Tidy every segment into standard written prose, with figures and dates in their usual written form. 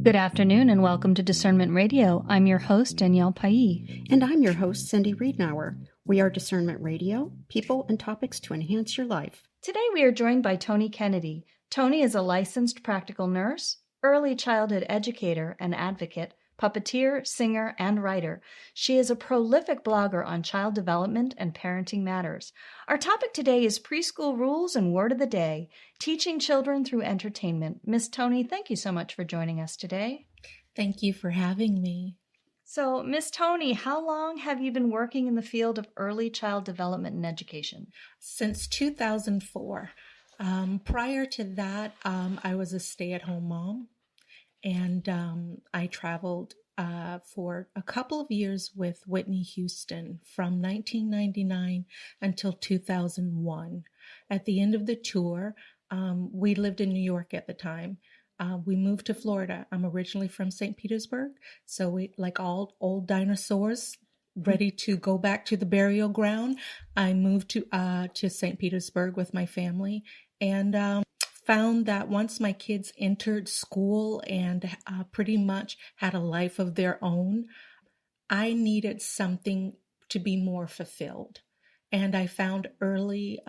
Good afternoon and welcome to Discernment Radio. I'm your host, Danielle Pailly. And I'm your host, Cindy Riednauer. We are Discernment Radio, people and topics to enhance your life. Today we are joined by Toni Kennedy. Toni is a licensed practical nurse, early childhood educator and advocate, puppeteer, singer, and writer. She is a prolific blogger on child development and parenting matters. Our topic today is preschool rules and word of the day, teaching children through entertainment. Miss Toni, thank you so much for joining us today. Thank you for having me. So, Miss Toni, how long have you been working in the field of early child development and education? Since 2004. Prior to that, I was a stay-at-home mom. And I traveled for a couple of years with Whitney Houston from 1999 until 2001. At the end of the tour, we lived in New York at the time. We moved to Florida. I'm originally from St. Petersburg. So we, like all old dinosaurs, ready to go back to the burial ground, I moved to St. Petersburg with my family. And found that once my kids entered school and pretty much had a life of their own, I needed something to be more fulfilled. And I found early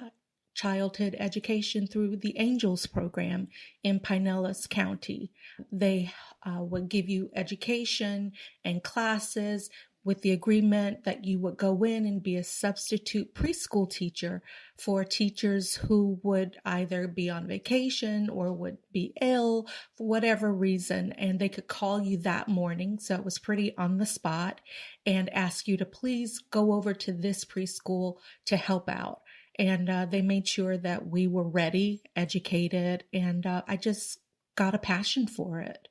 childhood education through the Angels program in Pinellas County. They would give you education and classes with the agreement that you would go in and be a substitute preschool teacher for teachers who would either be on vacation or would be ill for whatever reason. And they could call you that morning. So it was pretty on the spot and ask you to please go over to this preschool to help out. And they made sure that we were ready, educated, and I just got a passion for it.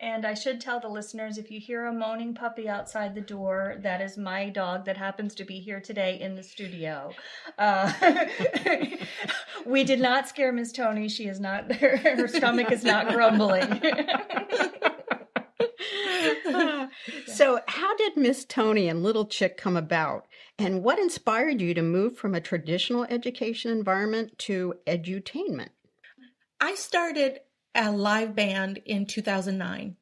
And I should tell the listeners, if you hear a moaning puppy outside the door, that is my dog that happens to be here today in the studio. We did not scare Miss Toni. She is not, her stomach is not grumbling. So how did Miss Toni and Little Chick come about? And what inspired you to move from a traditional education environment to edutainment? I started a live band in 2009.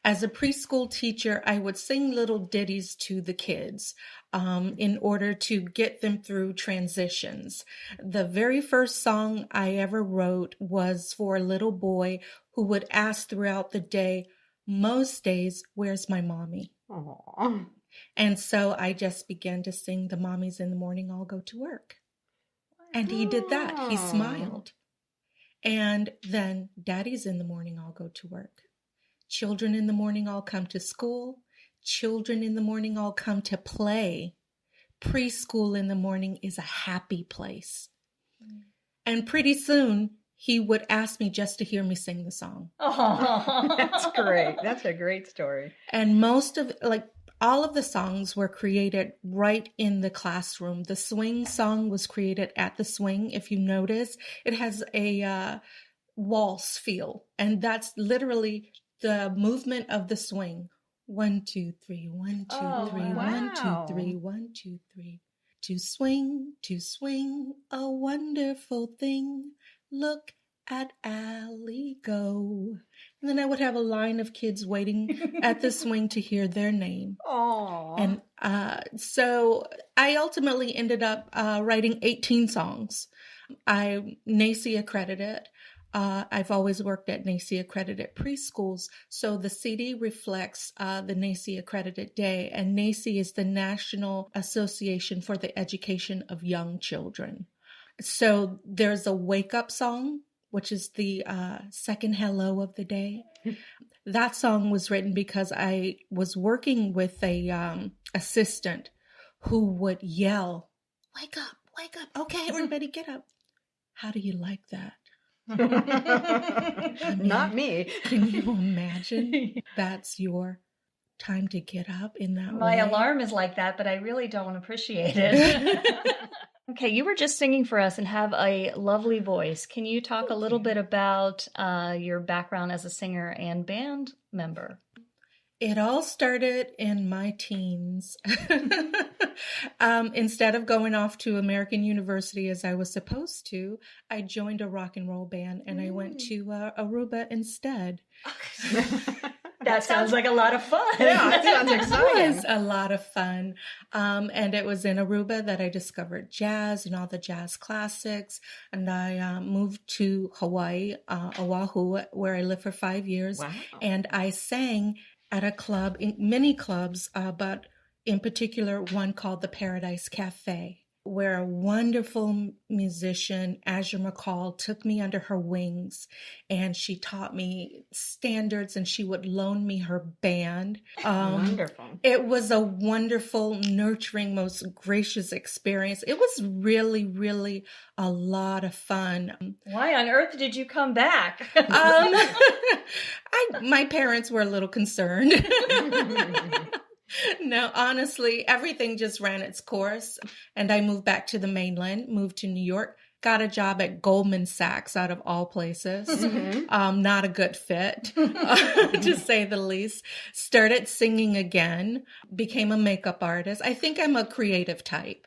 As a preschool teacher, I would sing little ditties to the kids in order to get them through transitions. The very first song I ever wrote was for a little boy who would ask throughout the day, most days, where's my mommy? Aww. And so I just began to sing the mommies in the morning all go to work. And he did that. He smiled. And then daddies in the morning all go to work. Children in the morning all come to school. Children in the morning all come to play. Preschool in the morning is a happy place. And pretty soon he would ask me just to hear me sing the song. Oh, that's great. That's a great story. And all of the songs were created right in the classroom. The swing song was created at the swing. If you notice, it has a waltz feel. And that's literally the movement of the swing. 1, 2, 3, 1, 2, 3, wow. 1, 2, 3, 1, 2, 3. To swing, a wonderful thing. Look at Allie go. And then I would have a line of kids waiting at the swing to hear their name. Aww. And so I ultimately ended up writing 18 songs. I'm NACCE accredited. I've always worked at NACCE accredited preschools. So the CD reflects the NACCE accredited day. And NACCE is the National Association for the Education of Young Children. So there's a wake up song, which is the second hello of the day. That song was written because I was working with a assistant who would yell, wake up, okay, everybody get up. How do you like that? I mean, not me. Can you imagine that's your time to get up in that way? My alarm is like that, but I really don't appreciate it. Okay, you were just singing for us and have a lovely voice. Can you talk a little bit about your background as a singer and band member? It all started in my teens. Instead of going off to American University as I was supposed to, I joined a rock and roll band and I went to Aruba instead. That sounds like a lot of fun. Yeah, it sounds It exciting. was a lot of fun. And it was in Aruba that I discovered jazz and all the jazz classics. And I moved to Hawaii, Oahu, where I lived for 5 years. Wow. And I sang at a club, in many clubs, but in particular one called the Paradise Cafe, where a wonderful musician, Azure McCall, took me under her wings and she taught me standards and she would loan me her band. Wonderful. It was a wonderful, nurturing, most gracious experience. It was really, really a lot of fun. Why on earth did you come back? My parents were a little concerned. No, honestly, everything just ran its course. And I moved back to the mainland, moved to New York, got a job at Goldman Sachs out of all places. Not a good fit, to say the least. Started singing again, became a makeup artist. I think I'm a creative type.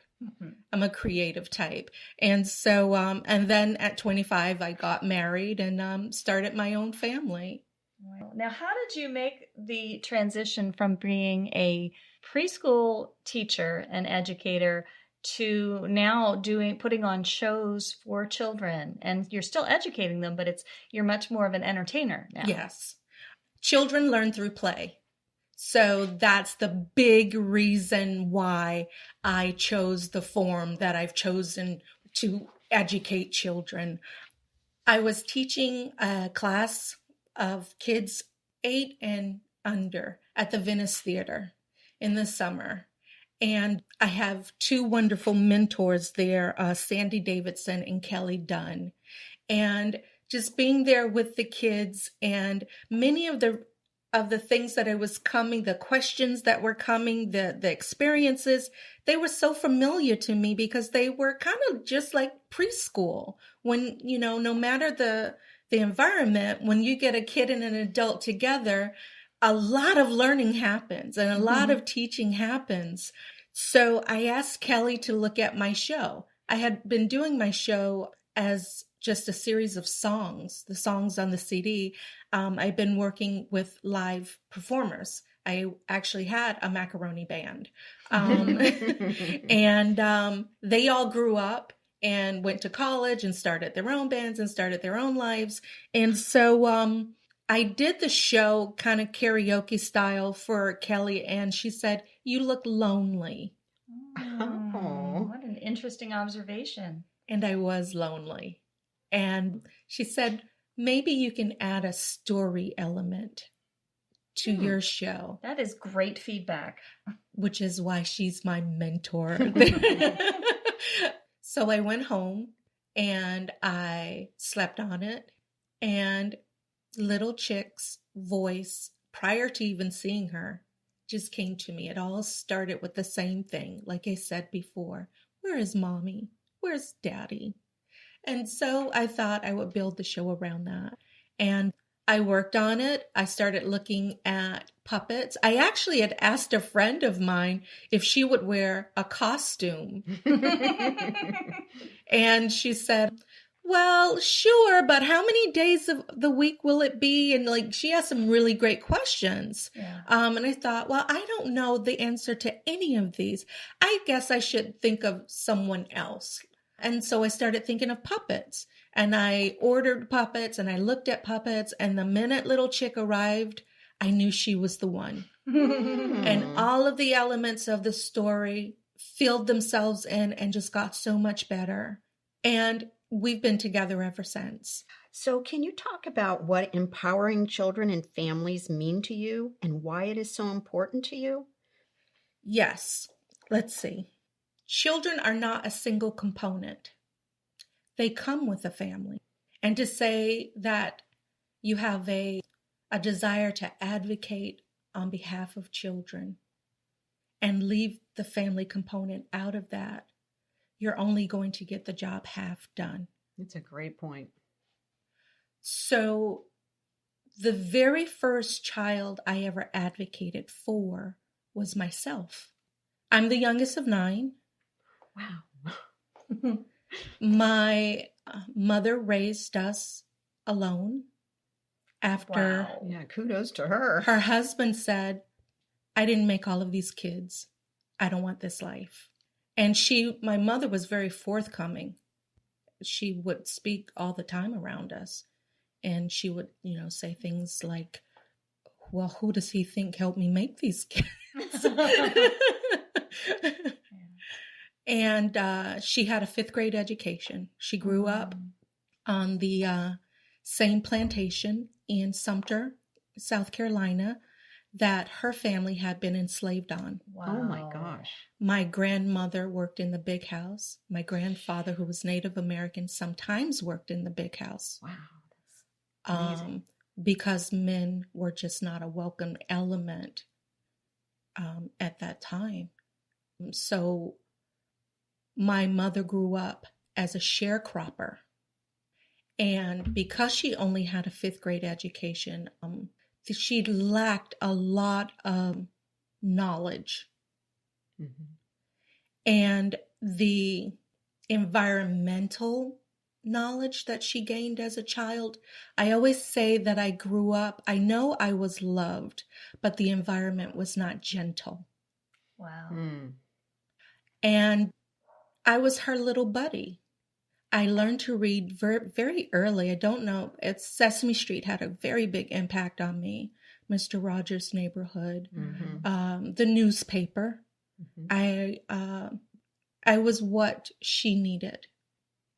I'm a creative type. And so, and then at 25, I got married and started my own family. Now, how did you make the transition from being a preschool teacher and educator to now putting on shows for children? And you're still educating them, but you're much more of an entertainer now. Yes. Children learn through play. So that's the big reason why I chose the form that I've chosen to educate children. I was teaching a class of kids 8 and under at the Venice Theater in the summer. And I have 2 wonderful mentors there, Sandy Davidson and Kelly Dunn. And just being there with the kids and many of the things that I was coming, the questions that were coming, the experiences, they were so familiar to me because they were kind of just like preschool. When, no matter the environment, when you get a kid and an adult together, a lot of learning happens and a lot of teaching happens. So I asked Kelly to look at my show. I had been doing my show as just a series of songs, the songs on the CD. I've been working with live performers. I actually had a macaroni band. And they all grew up and went to college and started their own bands and started their own lives. And so I did the show kind of karaoke style for Kelly, and she said, "You look lonely." Oh, what an interesting observation. And I was lonely. And she said, "Maybe you can add a story element to your show." That is great feedback. Which is why she's my mentor. So I went home and I slept on it, and Little Chick's voice, prior to even seeing her, just came to me. It all started with the same thing. Like I said before, where is mommy? Where's daddy? And so I thought I would build the show around that. And I worked on it. I started looking at puppets. I actually had asked a friend of mine if she would wear a costume. And she said, "Well, sure, but how many days of the week will it be?" And she asked some really great questions. Yeah. And I thought, well, I don't know the answer to any of these. I guess I should think of someone else. And so I started thinking of puppets, and I ordered puppets and I looked at puppets, and the minute Little Chick arrived, I knew she was the one. And all of the elements of the story filled themselves in and just got so much better. And we've been together ever since. So can you talk about what empowering children and families mean to you and why it is so important to you? Yes. Let's see. Children are not a single component. They come with a family. And to say that you have a desire to advocate on behalf of children and leave the family component out of that, you're only going to get the job half done. That's a great point. So The very first child I ever advocated for was myself. I'm the youngest of 9. Wow. My mother raised us alone after Wow. Yeah, kudos to her. her husband said, I didn't make all of these kids. I don't want this life. And my mother was very forthcoming. She would speak all the time around us. And she would, say things like, well, who does he think helped me make these kids? And she had a 5th grade education. She grew up on the same plantation in Sumter, South Carolina, that her family had been enslaved on. Wow. Oh my gosh. My grandmother worked in the big house. My grandfather, who was Native American, sometimes worked in the big house. Wow. That's amazing. Because men were just not a welcome element at that time. So my mother grew up as a sharecropper. And because she only had a 5th grade education, she lacked a lot of knowledge. Mm-hmm. And the environmental knowledge that she gained as a child, I always say that I grew up, I know I was loved, but the environment was not gentle. Wow. Mm. And I was her little buddy. I learned to read very, very early. I don't know. Sesame Street had a very big impact on me. Mr. Rogers' Neighborhood, Mm-hmm. the newspaper. Mm-hmm. I was what she needed,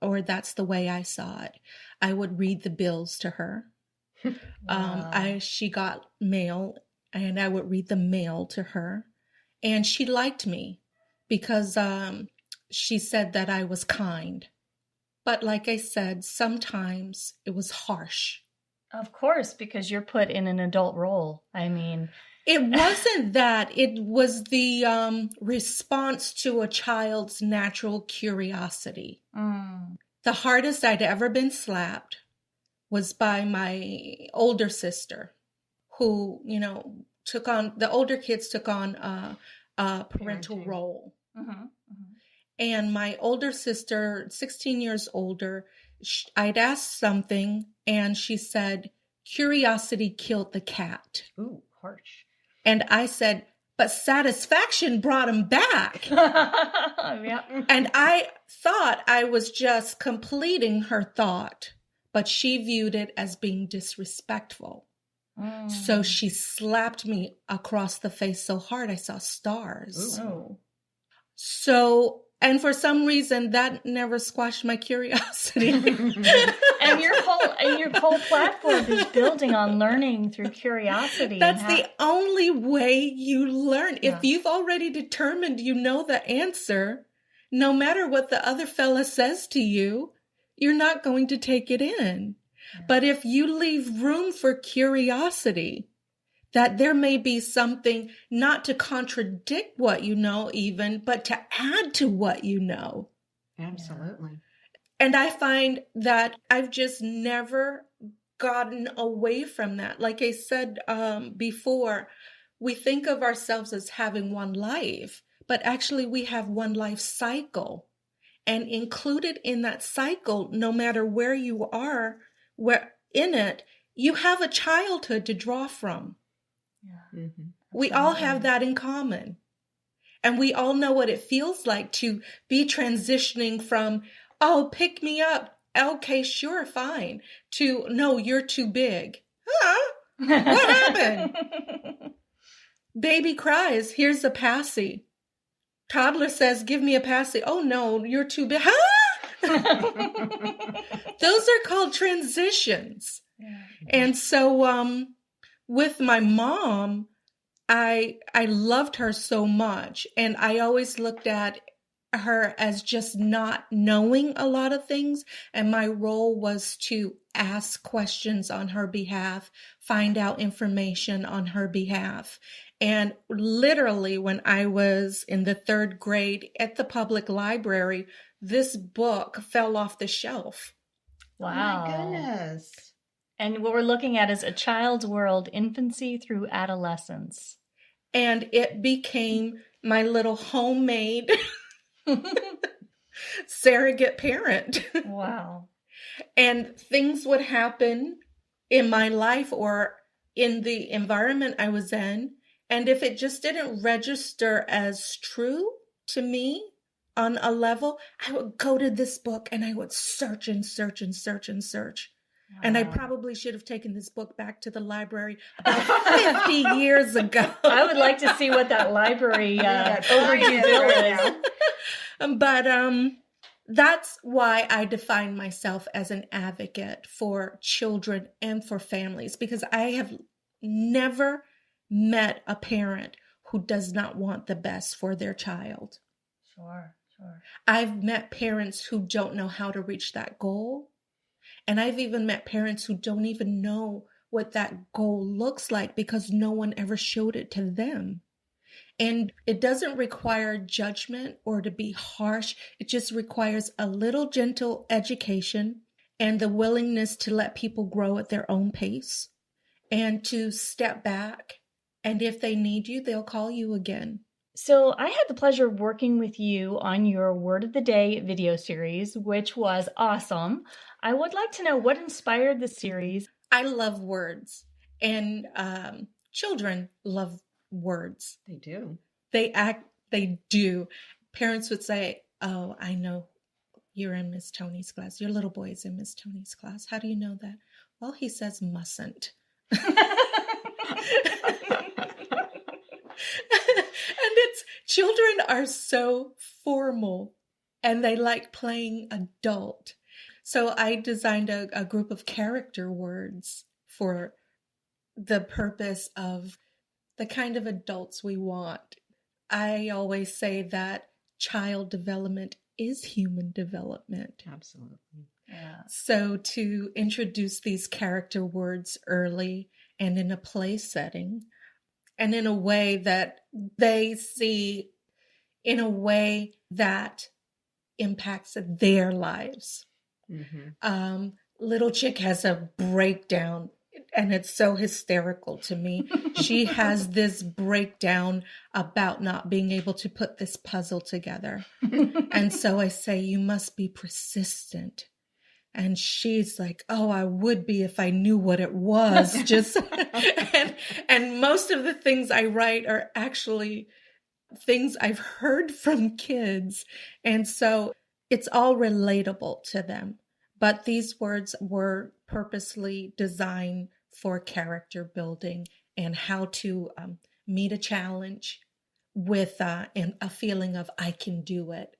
or that's the way I saw it. I would read the bills to her. Wow. She got mail, and I would read the mail to her. And she liked me because she said that I was kind. But like I said, sometimes it was harsh. Of course, because you're put in an adult role. I mean, it wasn't that. It was the response to a child's natural curiosity. The hardest I'd ever been slapped was by my older sister, who, the older kids took on a parental Parenting. role. Mm-hmm. Mm-hmm. And my older sister, 16 years older, I'd asked something and she said, curiosity killed the cat. Ooh, harsh. And I said, but satisfaction brought him back. Yeah. And I thought I was just completing her thought, but she viewed it as being disrespectful. So she slapped me across the face so hard I saw stars. Oh. So, and for some reason that never squashed my curiosity. And your whole platform is building on learning through curiosity. That's the only way you learn. Yeah. If you've already determined you know the answer, no matter what the other fella says to you, you're not going to take it in. Yeah. But if you leave room for curiosity, that there may be something not to contradict what you know even, but to add to what you know. Absolutely. And I find that I've just never gotten away from that. Like I said before, we think of ourselves as having one life, but actually we have one life cycle. And included in that cycle, no matter where you are, where in it, you have a childhood to draw from. Yeah. Mm-hmm. We all have that in common. And we all know what it feels like to be transitioning from, oh, pick me up. Okay, sure, fine. To, no, you're too big. Huh? What happened? Baby cries, here's a passy. Toddler says, give me a passy. Oh, no, you're too big. Huh? Those are called transitions. Yeah. And so with my mom, I loved her so much. And I always looked at her as just not knowing a lot of things. And my role was to ask questions on her behalf, find out information on her behalf. And literally when I was in the 3rd grade at the public library, this book fell off the shelf. Wow. Oh my goodness. And what we're looking at is A Child's World, Infancy Through Adolescence. And it became my little homemade surrogate parent. Wow. And things would happen in my life or in the environment I was in. And if it just didn't register as true to me on a level, I would go to this book and I would search and search and search and search. Wow. And I probably should have taken this book back to the library about 50 years ago. I would like to see what that library overdue bill is. But that's why I define myself as an advocate for children and for families, because I have never met a parent who does not want the best for their child. Sure. I've met parents who don't know how to reach that goal. And I've even met parents who don't even know what that goal looks like because no one ever showed it to them. And it doesn't require judgment or to be harsh. It just requires a little gentle education and the willingness to let people grow at their own pace and to step back. And if they need you, they'll call you again. So I had the pleasure of working with you on your Word of the Day video series, which was awesome. I would like to know what inspired the series. I love words, and children love words. They do. They do. Parents would say, "Oh, I know you're in Miss Toni's class. Your little boy is in Miss Toni's class. How do you know that?" Well, he says mustn't. And children are so formal and they like playing adult. So I designed a group of character words for the purpose of the kind of adults we want. I always say that child development is human development. Absolutely. Yeah. So to introduce these character words early and in a play setting and in a way that they see, in a way that impacts their lives. Mm-hmm. Little Chick has a breakdown, and it's so hysterical to me. She has this breakdown about not being able to put this puzzle together. And so I say, you must be persistent. And she's like, oh, I would be if I knew what it was. Just and most of the things I write are actually things I've heard from kids. And so it's all relatable to them. But these words were purposely designed for character building and how to meet a challenge with a feeling of I can do it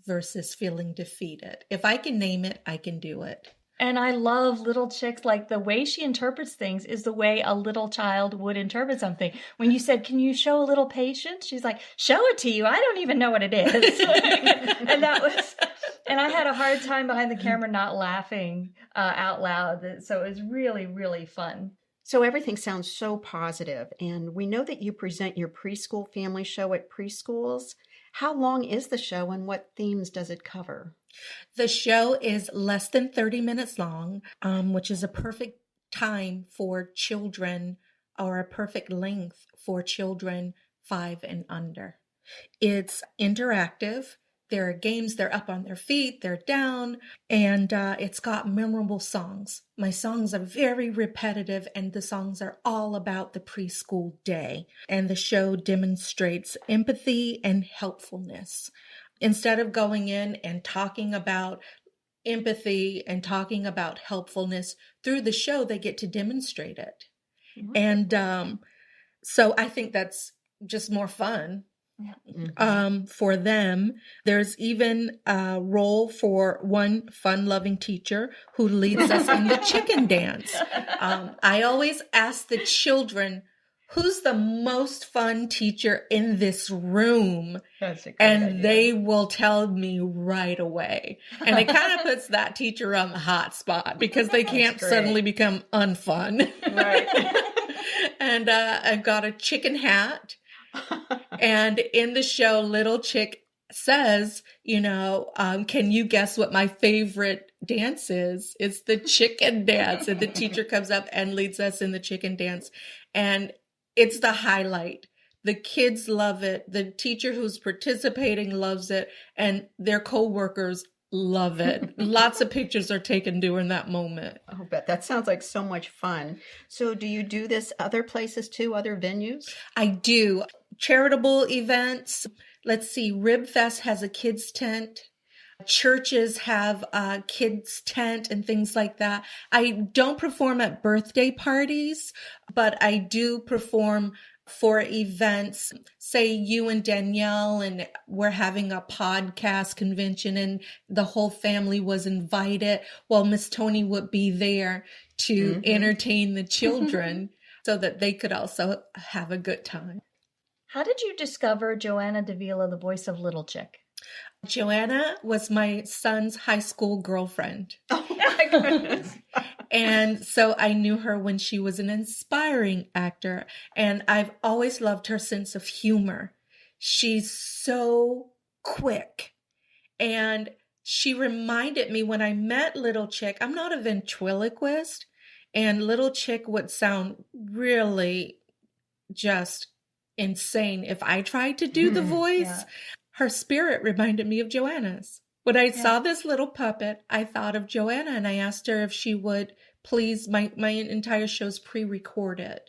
versus feeling defeated. If I can name it, I can do it. And I love Little Chick's, like the way she interprets things is the way a little child would interpret something. When you said, can you show a little patience? She's like, show it to you. I don't even know what it is. And I had a hard time behind the camera not laughing out loud. So it was really, really fun. So everything sounds so positive. And we know that you present your preschool family show at preschools. How long is the show and what themes does it cover? The show is less than 30 minutes long, which is a perfect time for children, or a perfect length for children 5 and under. It's interactive. There are games, they're up on their feet, they're down, and it's got memorable songs. My songs are very repetitive, and the songs are all about the preschool day. And the show demonstrates empathy and helpfulness. Instead of going in and talking about empathy and talking about helpfulness, through the show, they get to demonstrate it. Mm-hmm. And so I think that's just more fun. For them. There's even a role for one fun-loving teacher who leads us in the chicken dance. I always ask the children, who's the most fun teacher in this room? That's a great and idea. They will tell me right away. And it kind of puts that teacher on the hot spot because they can't suddenly become unfun. Right. And I've got a chicken hat. And in the show, Little Chick says, can you guess what my favorite dance is? It's the chicken dance. And the teacher comes up and leads us in the chicken dance. And it's the highlight. The kids love it. The teacher who's participating loves it. And their coworkers love it. Lots of pictures are taken during that moment. Oh, bet that sounds like so much fun. So do you do this other places too, other venues? I do. Charitable events. Let's see, Rib Fest has a kids tent. Churches have a kids tent and things like that. I don't perform at birthday parties, but I do perform for events. Say you and Danielle and we're having a podcast convention and the whole family was invited. Well, Miss Toni would be there to entertain the children so that they could also have a good time. How did you discover Joanna Davila, the voice of Little Chick? Joanna was my son's high school girlfriend. Oh my goodness. And so I knew her when she was an inspiring actor. And I've always loved her sense of humor. She's so quick. And she reminded me when I met Little Chick, I'm not a ventriloquist. And Little Chick would sound really just insane if I tried to do the voice. Yeah. Her spirit reminded me of Joanna's. When I saw this little puppet, I thought of Joanna and I asked her if she would please, my entire show's pre-recorded.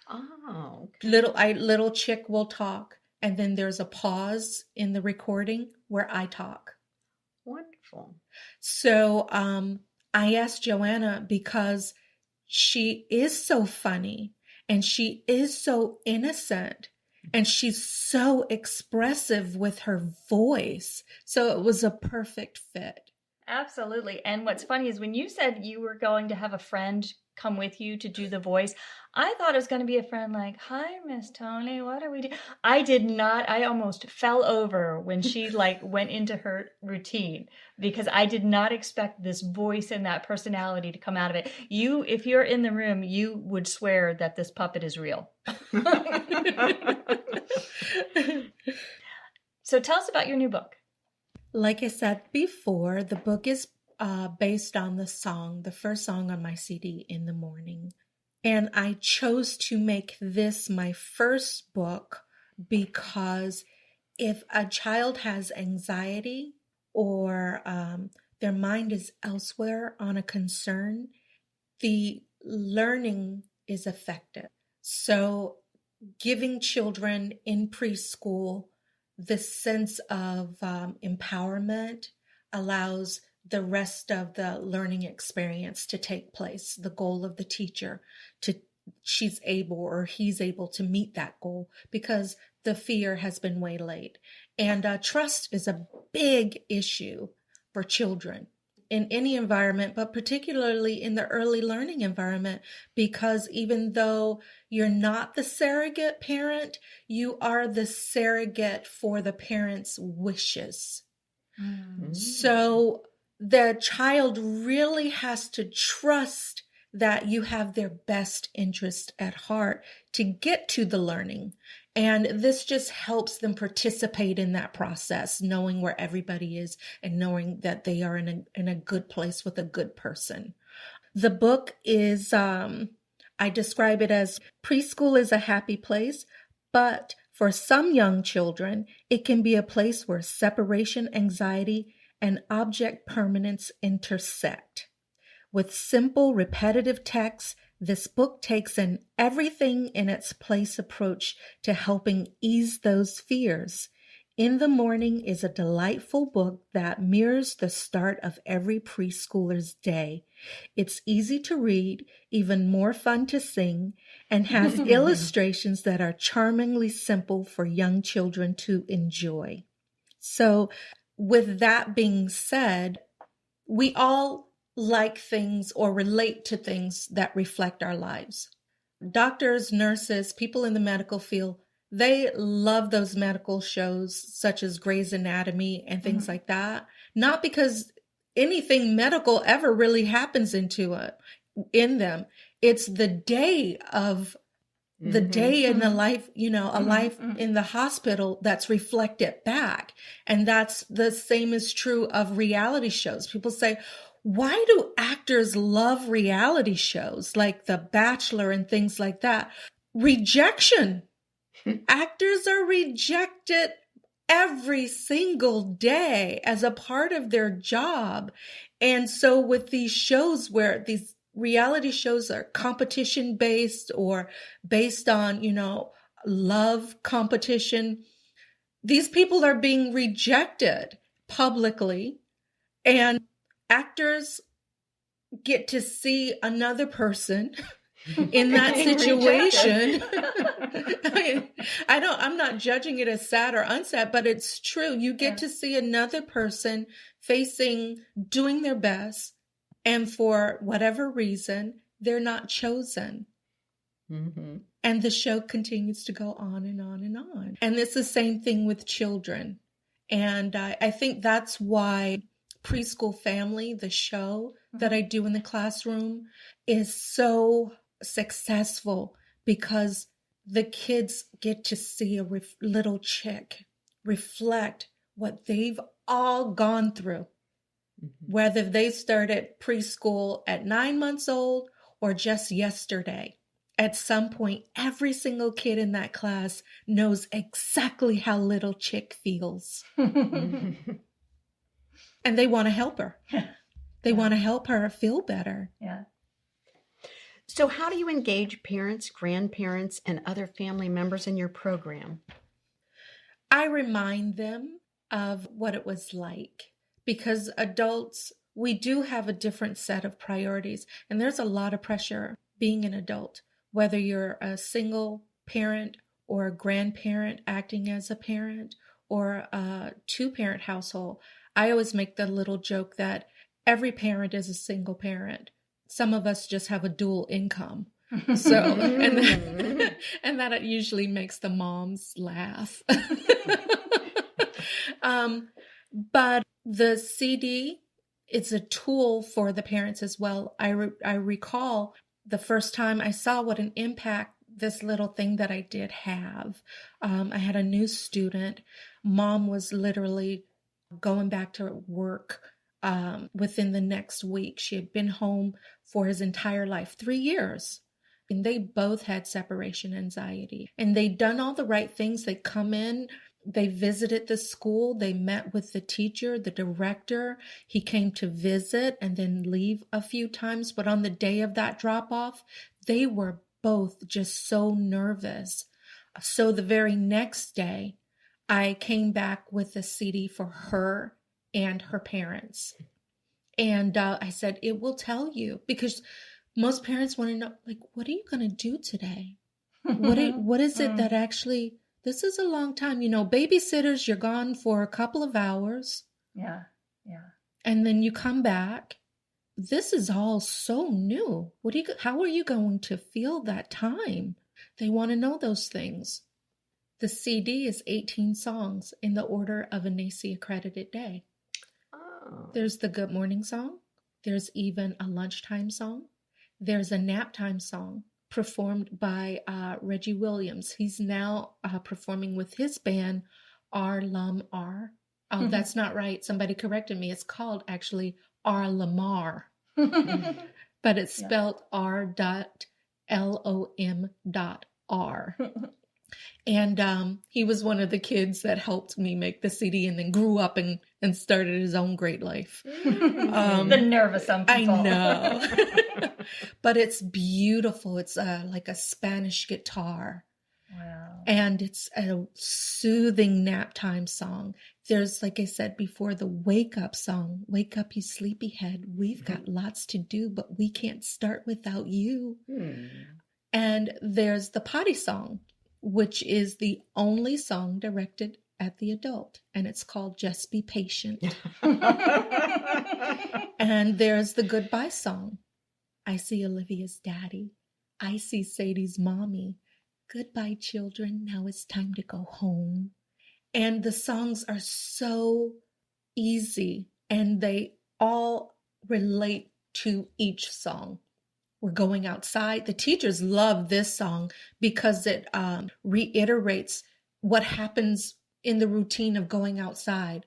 Oh, okay. Little Chick will talk. And then there's a pause in the recording where I talk. Wonderful. So I asked Joanna because she is so funny and she is so innocent. And she's so expressive with her voice. So it was a perfect fit. Absolutely. And what's funny is when you said you were going to have a friend come with you to do the voice, I thought it was going to be a friend like, hi, Miss Toni, what are we doing? I did not. I almost fell over when she went into her routine because I did not expect this voice and that personality to come out of it. If you're in the room, you would swear that this puppet is real. So tell us about your new book. Like I said before, the book is based on the first song on my CD, In the Morning. And I chose to make this my first book because if a child has anxiety or their mind is elsewhere on a concern, the learning is affected. So giving children in preschool this sense of empowerment allows the rest of the learning experience to take place. The goal of the teacher he's able to meet that goal because the fear has been waylaid. And trust is a big issue for children in any environment, but particularly in the early learning environment, because even though you're not the surrogate parent, you are the surrogate for the parent's wishes. Mm-hmm. So the child really has to trust that you have their best interest at heart to get to the learning. And this just helps them participate in that process, knowing where everybody is and knowing that they are in a good place with a good person. The book is, I describe it as preschool is a happy place, but for some young children, it can be a place where separation anxiety and object permanence intersect. With simple, repetitive text, this book takes an everything in its place approach to helping ease those fears. In the Morning is a delightful book that mirrors the start of every preschooler's day. It's easy to read, even more fun to sing, and has illustrations that are charmingly simple for young children to enjoy. So, with that being said, we all like things or relate to things that reflect our lives. Doctors, nurses, people in the medical field, they love those medical shows such as Grey's Anatomy and things like that. Not because anything medical ever really happens in them. It's the day of the day in the Mhm. life, a life in the hospital that's reflected back. And that's the same is true of reality shows. People say, why do actors love reality shows like The Bachelor and things like that? Rejection. Actors are rejected every single day as a part of their job. And so with these shows where these reality shows are competition based or based on, love competition, these people are being rejected publicly, and actors get to see another person in that Being situation. rejected. I'm not judging it as sad or unsad, but it's true. You get to see another person doing their best, and for whatever reason, they're not chosen. Mm-hmm. And the show continues to go on and on and on. And it's the same thing with children. And I think that's why Preschool Family, the show that I do in the classroom, is so successful, because the kids get to see a little chick reflect what they've all gone through, whether they started preschool at 9 months old or just yesterday. At some point, every single kid in that class knows exactly how little chick feels. And they want to help her. They want to help her feel better. Yeah. So how do you engage parents, grandparents, and other family members in your program? I remind them of what it was like, because adults, we do have a different set of priorities, and there's a lot of pressure being an adult, whether you're a single parent or a grandparent acting as a parent or a two-parent household. I always make the little joke that every parent is a single parent. Some of us just have a dual income. So, and that usually makes the moms laugh. But the CD, it's a tool for the parents as well. I recall the first time I saw what an impact this little thing that I did have. I had a new student. Mom was literally going back to work within the next week. She had been home for his entire life, 3 years. And they both had separation anxiety. And they'd done all the right things. They come in, they visited the school, they met with the teacher, the director. He came to visit and then leave a few times. But on the day of that drop-off, they were both just so nervous. So the very next day, I came back with a CD for her and her parents. And I said, it will tell you, because most parents want to know, like, what are you going to do today? What is it that actually, this is a long time. Babysitters, you're gone for a couple of hours. Yeah. And then you come back. This is all so new. How are you going to feel that time? They want to know those things. The CD is 18 songs in the order of a NACCE accredited day. Oh. There's the good morning song. There's even a lunchtime song. There's a nap time song performed by Reggie Williams. He's now performing with his band, R Lum R. Oh, that's not right. Somebody corrected me. It's called actually R Lamar, but it's spelled R.LOM.R. And he was one of the kids that helped me make the CD and then grew up and started his own great life. The nerve of some people. I know. But it's beautiful. It's like a Spanish guitar. Wow. And it's a soothing nap time song. There's, like I said before, the wake up song. Wake up, you sleepyhead. We've got lots to do, but we can't start without you. And there's the potty song, which is the only song directed at the adult. And it's called Just Be Patient. And there's the goodbye song. I see Olivia's daddy. I see Sadie's mommy. Goodbye, children. Now it's time to go home. And the songs are so easy, and they all relate to each song. we're going outside. The teachers love this song because it reiterates what happens in the routine of going outside.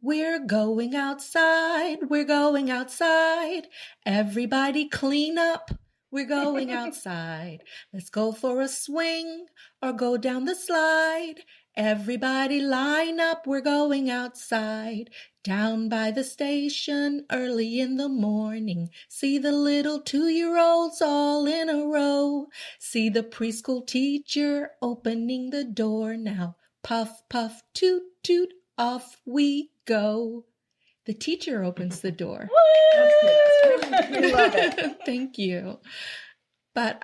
We're going outside, we're going outside. Everybody clean up, we're going outside. Let's go for a swing or go down the slide. Everybody line up, we're going outside. Down by the station early in the morning. See the little 2-year-olds all in a row. See the preschool teacher opening the door now. Puff, puff, toot, toot, off we go. The teacher opens the door. We love it. Thank you. But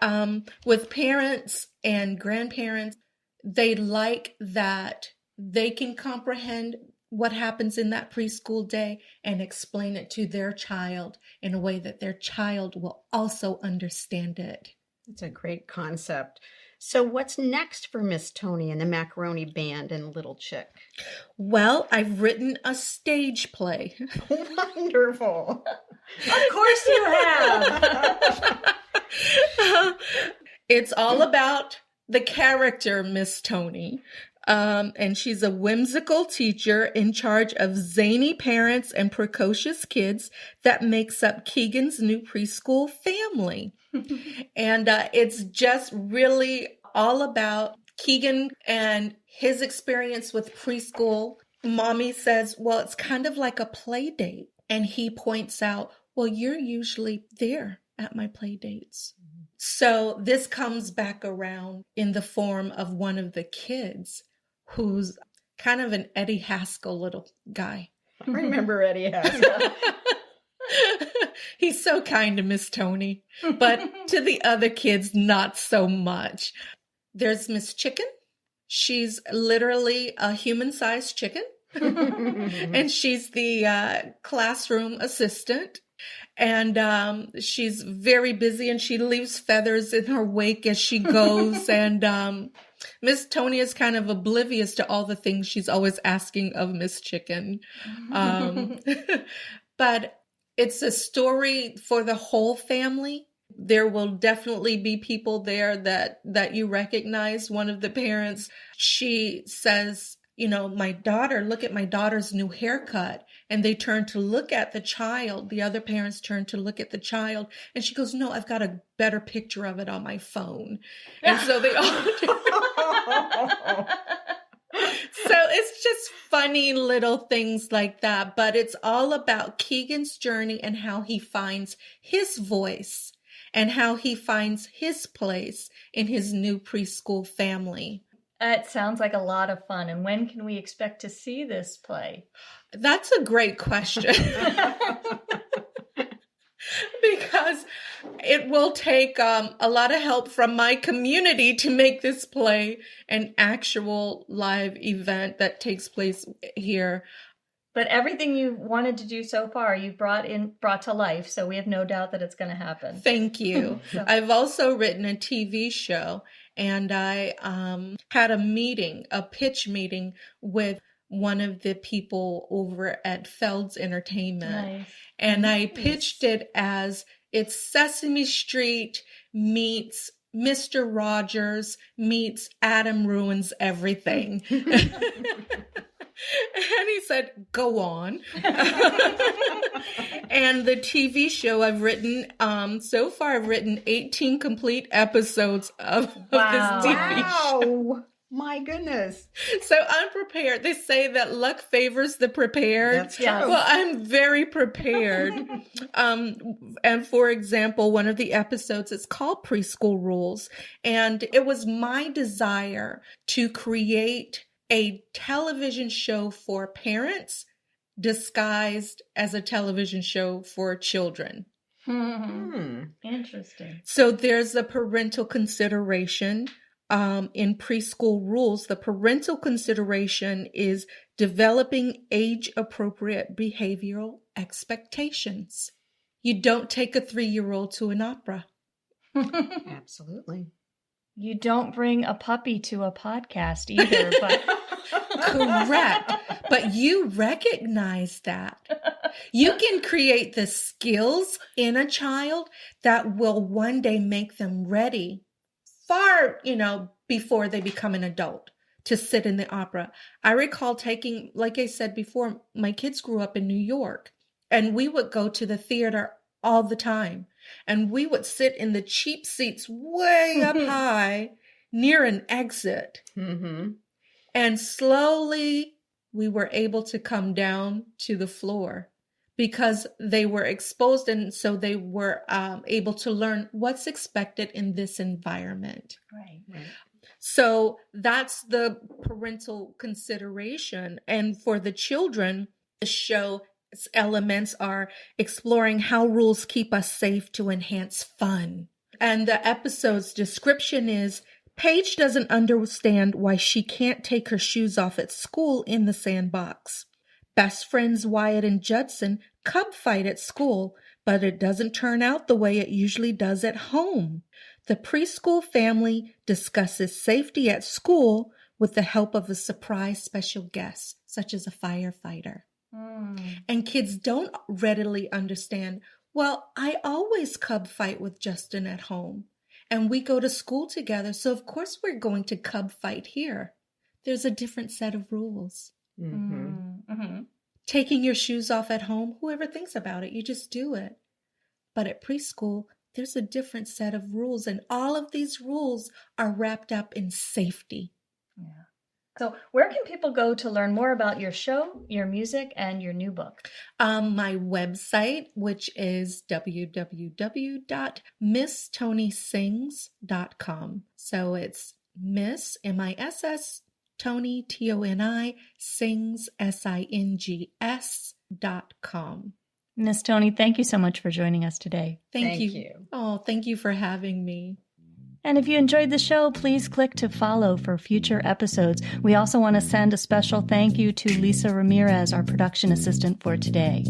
with parents and grandparents, they like that they can comprehend what happens in that preschool day and explain it to their child in a way that their child will also understand it. It's a great concept. So what's next for Miss Toni and the Macaroni Band and Little Chick? Well, I've written a stage play. Wonderful. Of course you have. It's all about the character Miss Toni. And she's a whimsical teacher in charge of zany parents and precocious kids that makes up Keegan's new preschool family. And it's just really all about Keegan and his experience with preschool. Mommy says, well, it's kind of like a play date. And he points out, well, you're usually there at my play dates. So this comes back around in the form of one of the kids who's kind of an Eddie Haskell little guy. I remember Eddie Haskell. He's so kind to Miss Toni, but to the other kids, not so much. There's Miss Chicken. She's literally a human-sized chicken, and she's the classroom assistant. And she's very busy, and she leaves feathers in her wake as she goes. And Miss Toni is kind of oblivious to all the things she's always asking of Miss Chicken. But it's a story for the whole family. There will definitely be people there that you recognize. One of the parents, she says, you know, look at my daughter's new haircut. And they turn to look at the child. The other parents turn to look at the child. And she goes, no, I've got a better picture of it on my phone. And so they all So it's just funny little things like that. But it's all about Keegan's journey and how he finds his voice and how he finds his place in his new preschool family. It sounds like a lot of fun. And when can we expect to see this play? That's a great question. Because it will take a lot of help from my community to make this play an actual live event that takes place here. But everything you wanted to do so far, you've brought to life. So we have no doubt that it's going to happen. Thank you. I've also written a TV show, and I had a pitch meeting with one of the people over at Feld's Entertainment. Nice. And I pitched it as it's Sesame Street meets Mr. Rogers meets Adam Ruins Everything. And he said, go on. And the TV show I've written, so far I've written 18 complete episodes of this TV show. Wow. My goodness. So I'm prepared. They say that luck favors the prepared. That's true. Well, I'm very prepared. And for example, one of the episodes is called Preschool Rules. And it was my desire to create a television show for parents disguised as a television show for children. Interesting. So there's a parental consideration. In Preschool Rules, the parental consideration is developing age-appropriate behavioral expectations. You don't take a 3-year-old to an opera. Absolutely. You don't bring a puppy to a podcast either, but Correct. But you recognize that. You can create the skills in a child that will one day make them ready far, before they become an adult to sit in the opera. I recall taking, like I said before, my kids grew up in New York, and we would go to the theater all the time. And we would sit in the cheap seats way up high near an exit. Mm-hmm. And slowly we were able to come down to the floor because they were exposed. And so they were able to learn what's expected in this environment. Right. So that's the parental consideration. And for the children, the show elements are exploring how rules keep us safe to enhance fun. And the episode's description is, Paige doesn't understand why she can't take her shoes off at school in the sandbox. Best friends Wyatt and Judson cub fight at school, but it doesn't turn out the way it usually does at home. The preschool family discusses safety at school with the help of a surprise special guest, such as a firefighter. And kids don't readily understand, well, I always cub fight with Justin at home, and we go to school together, so of course we're going to cub fight here. There's a different set of rules. Mm-hmm. Taking your shoes off at home, whoever thinks about it, you just do it. But at preschool, there's a different set of rules, and all of these rules are wrapped up in safety. Yeah. So where can people go to learn more about your show, your music, and your new book? My website, which is www.misstonysings.com. So it's Miss, M-I-S-S, Toni, T-O-N-I, Sings, S-I-N-G-S.com. Miss Toni, thank you so much for joining us today. Thank you. Oh, thank you for having me. And if you enjoyed the show, please click to follow for future episodes. We also want to send a special thank you to Lisa Ramirez, our production assistant for today.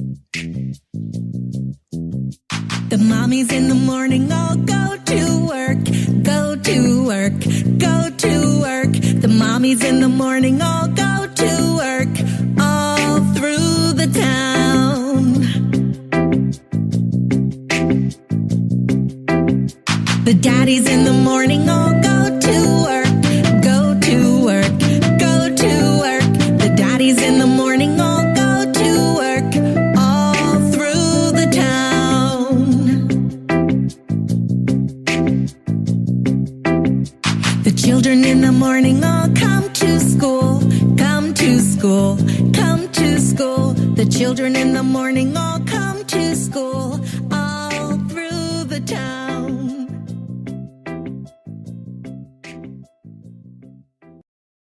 The mommies in the morning all go to work, go to work, go to work. The mommies in the morning all go to work, all through the town. The daddies in the morning all go to work, go to work, go to work. The daddies in the morning all go to work, all through the town. The children in the morning all come to school, come to school, come to school. The children in the morning all